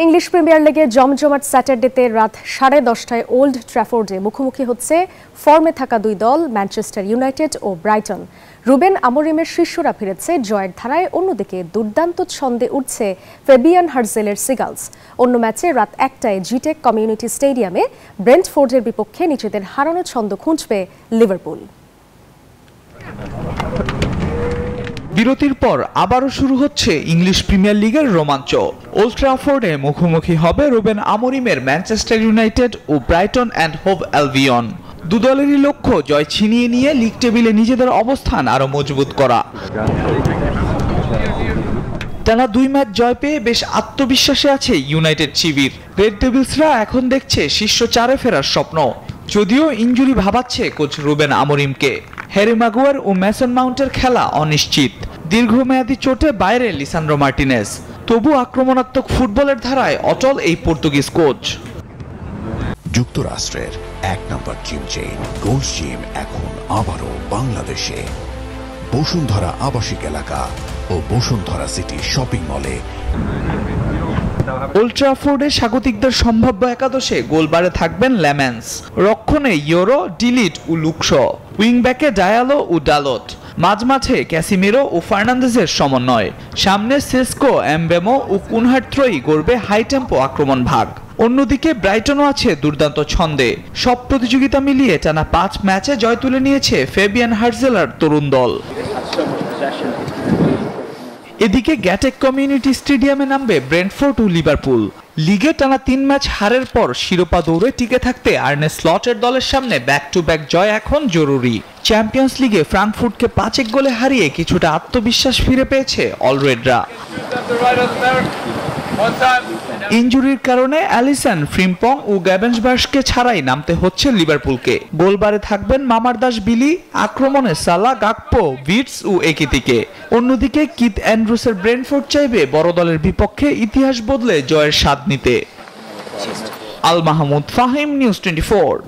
English premier লিগে জমজমাট স্যাটারডেতে রাত 10:30টায় ওল্ড ট্র্যাফোর্ডে মুখোমুখি হচ্ছে ফর্মে থাকা দুই দল ম্যানচেস্টার ইউনাইটেড ও ব্রাইটন। রুবেন আমোরিমের শিষ্যরা ফিরেছে জয়ের ধারায়, অন্যদিকে দুর্দান্ত ছন্দে উঠছে ফেবিয়ান হার্জেলের সিগালস। অন্য ম্যাচে রাত 1টায় জিটেক কমিউনিটি স্টেডিয়ামে ব্রেন্টফোর্ডের বিপক্ষে নিজেদের হারানো ছন্দ খুঁজবে লিভারপুল। বিরতির পর আবারও শুরু হচ্ছে ইংলিশ প্রিমিয়ার লিগের রোমাঞ্চ। ওল্ড ট্র্যাফোর্ডে মুখোমুখি হবে রুবেন আমোরিমের ম্যানচেস্টার ইউনাইটেড ও ব্রাইটন অ্যান্ড হোভ অ্যালবিয়ন। দু দলেরই লক্ষ্য জয় ছিনিয়ে নিয়ে লিগ টেবিলে নিজেদের অবস্থান আরও মজবুত করা। টানা 2 ম্যাচ জয় পেয়ে বেশ আত্মবিশ্বাসে আছে ইউনাইটেড শিবির। রেড ডেভিলসরা এখন দেখছে শীর্ষ 4-এ ফেরার স্বপ্ন, যদিও ইনজুরি ভাবাচ্ছে কোচ রুবেন আমোরিমকে। হ্যারি মাগুয়ার ও মেসন মাউন্টের খেলা অনিশ্চিত। দীর্ঘমেয়াদী চোটে বাইরে লিসান্ড্রো মার্টিনেজ, তবু আক্রমণাত্মক ফুটবলের ধারায় অটল এই পর্তুগিজ কোচ। যুক্তরাষ্ট্রের 1 নম্বর জিম চেইন গোল্ড জিম এখন আবারও বাংলাদেশে। বসুন্ধরা আবাসিক এলাকা ও বসুন্ধরা সিটি শপিং মলে। ওল্ড ট্র্যাফোর্ডে স্বাগতিকদের সম্ভাব্য একাদশে গোলবারে থাকবেন লেমেন্স, রক্ষণে ইয়োরো, ডিলিট ও লুকশো, উইংব্যাকে ডায়ালো ও ডালট, মাঝমাঠে ক্যাসিমিরো ও ফার্নান্দেজের সমন্বয়। সামনে সেস্কো, এমবেমো ও কুনহার্ট ত্রয়ী গড়বে হাই টেম্পো আক্রমণ ভাগ। অন্যদিকে ব্রাইটনও আছে দুর্দান্ত ছন্দে। সব প্রতিযোগিতা মিলিয়ে টানা 5 ম্যাচে জয় তুলে নিয়েছে ফেবিয়ান হার্জেলার তরুণ দল। এদিকে গ্যাটেক কমিউনিটি স্টেডিয়ামে নামবে ব্রেন্টফোর্ড ও লিভারপুল। লিগে টানা 3 ম্যাচ হারের পর শিরোপা দৌড়ে টিকে থাকতে আর্নে স্লটের দলের সামনে ব্যাক টু ব্যাক জয় এখন জরুরি। চ্যাম্পিয়ন্স লিগে ফ্রাঙ্কফুর্টকে 5-1 গোলে হারিয়ে কিছুটা আত্মবিশ্বাস ফিরে পেয়েছে অলরেডরা। ইনজুরির কারণে অ্যালিসন, ফ্রিম্পং ও গ্যাবেনসবার্গকে ছাড়াই নামতে হচ্ছে লিভারপুলকে। গোলবারে থাকবেন মামারদাশবিলি, আক্রমণে সালা, গাকপো, ভিটস ও একিতিকে। অন্যদিকে কিথ অ্যান্ড্রুসের ব্রেন্টফোর্ড চাইবে বড় দলের বিপক্ষে ইতিহাস বদলে জয়ের স্বাদ নিতে। আল মাহমুদ ফাহিম, নিউজ 24।